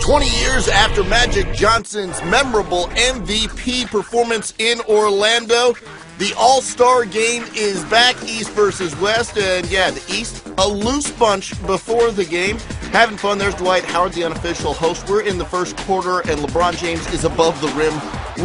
20 years after Magic Johnson's memorable MVP performance in Orlando, the All-Star game is back, East versus West, and yeah, the East, a loose bunch before the game. Having fun. There's Dwight Howard, the unofficial host. We're in the first quarter, and LeBron James is above the rim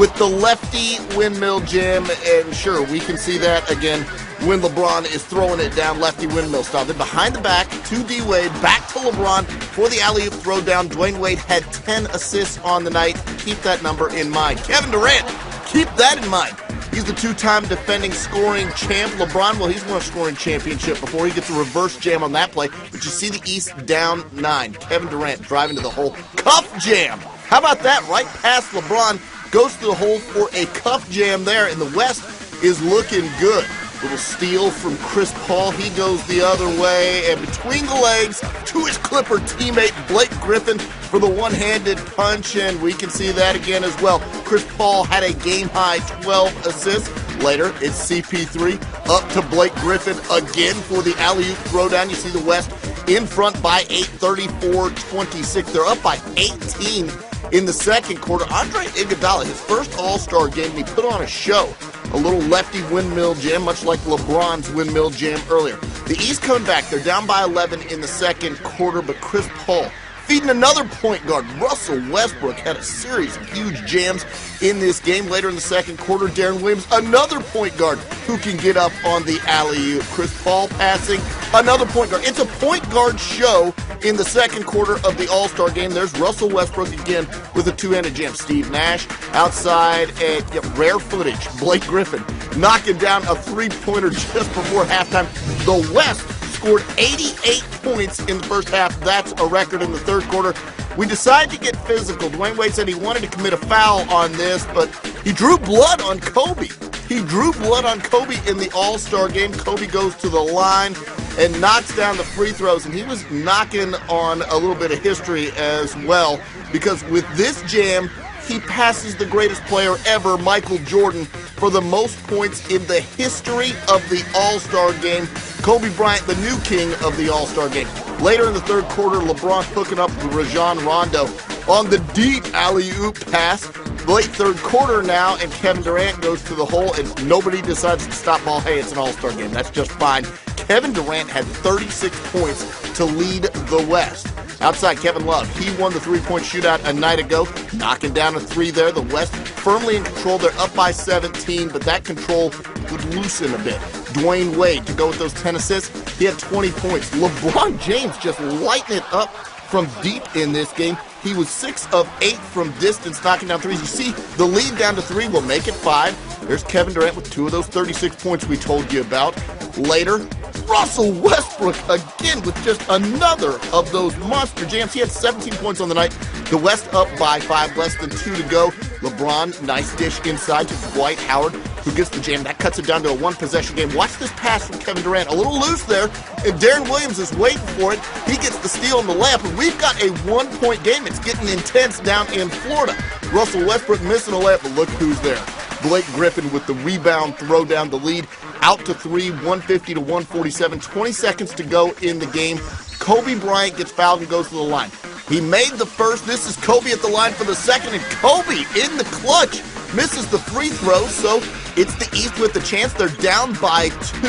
with the lefty windmill jam, and sure, we can see that again when LeBron is throwing it down lefty windmill style. Then behind the back to D-Wade, back to LeBron for the alley-oop throw down. Dwayne Wade had 10 assists on the night. Keep that number in mind. Kevin Durant, keep that in mind. He's the two-time defending scoring champ. LeBron, well, he's won a scoring championship before. He gets a reverse jam on that play. But you see the East down 9. Kevin Durant driving to the hole. Cuff jam. How about that? Right past LeBron. Goes to the hole for a cuff jam there. And the West is looking good. Little steal from Chris Paul. He goes the other way, and between the legs to his Clipper teammate Blake Griffin for the one-handed punch, and we can see that again as well. Chris Paul had a game-high 12 assists. Later, it's CP3 up to Blake Griffin again for the alley-oop throwdown. You see the West in front by 8, 34-26. They're up by 18 in the second quarter. Andre Iguodala, his first All-Star game, and he put on a show. A little lefty windmill jam, much like LeBron's windmill jam earlier. The East coming back. They're down by 11 in the second quarter, but Chris Paul feeding another point guard. Russell Westbrook had a series of huge jams in this game. Later in the second quarter, Deron Williams, another point guard who can get up on the alley-oop. Chris Paul passing, another point guard. It's a point guard show in the second quarter of the All-Star game. There's Russell Westbrook again with a two-handed jam. Steve Nash outside, and rare footage. Blake Griffin knocking down a three-pointer just before halftime. The West scored 88 points in the first half. That's a record in the third quarter. We decided to get physical. Dwayne Wade said he wanted to commit a foul on this, but he drew blood on Kobe. He drew blood on Kobe in the All-Star game. Kobe goes to the line and knocks down the free throws, and he was knocking on a little bit of history as well, because with this jam, he passes the greatest player ever, Michael Jordan, for the most points in the history of the All-Star game. Kobe Bryant, the new king of the All-Star game. Later in the third quarter, LeBron hooking up with Rajon Rondo on the deep alley-oop pass. Late third quarter now, and Kevin Durant goes to the hole, and nobody decides to stop ball. Hey, it's an All-Star game. That's just fine. Kevin Durant had 36 points to lead the West. Outside, Kevin Love, he won the three-point shootout a night ago, knocking down a three there. The West firmly in control. They're up by 17, but that control would loosen a bit. Dwayne Wade to go with those 10 assists. He had 20 points. LeBron James just lighting it up from deep in this game. He was 6 of 8 from distance, knocking down threes. You see, the lead down to 3 will make it 5. There's Kevin Durant with 2 of those 36 points we told you about. Later, Russell Westbrook again with just another of those monster jams. He had 17 points on the night. The West up by 5, less than 2 to go. LeBron, nice dish inside to Dwight Howard, who gets the jam. That cuts it down to a one-possession game. Watch this pass from Kevin Durant. A little loose there, and Deron Williams is waiting for it. He gets the steal on the layup, and we've got a one-point game. It's getting intense down in Florida. Russell Westbrook missing a layup, but look who's there. Blake Griffin with the rebound throw down the lead. Out to 3, 150 to 147. 20 seconds to go in the game. Kobe Bryant gets fouled and goes to the line. He made the first. This is Kobe at the line for the second, and Kobe in the clutch misses the free throw, so it's the East with the chance. They're down by 2,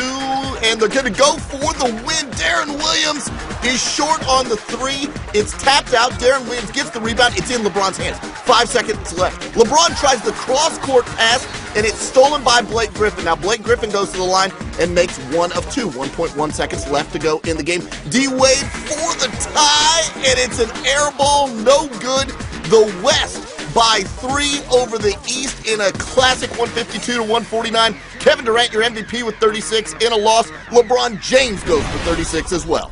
and they're going to go for the win. Deron Williams is short on the 3. It's tapped out. Deron Williams gets the rebound. It's in LeBron's hands. 5 seconds left. LeBron tries the cross-court pass, and it's stolen by Blake Griffin. Now, Blake Griffin goes to the line and makes 1 of 2. 1.1 seconds left to go in the game. D-Wade for the tie, and it's an air ball. No good. The West by 3 over the East in a classic 152 to 149. Kevin Durant, your MVP with 36 in a loss. LeBron James goes for 36 as well.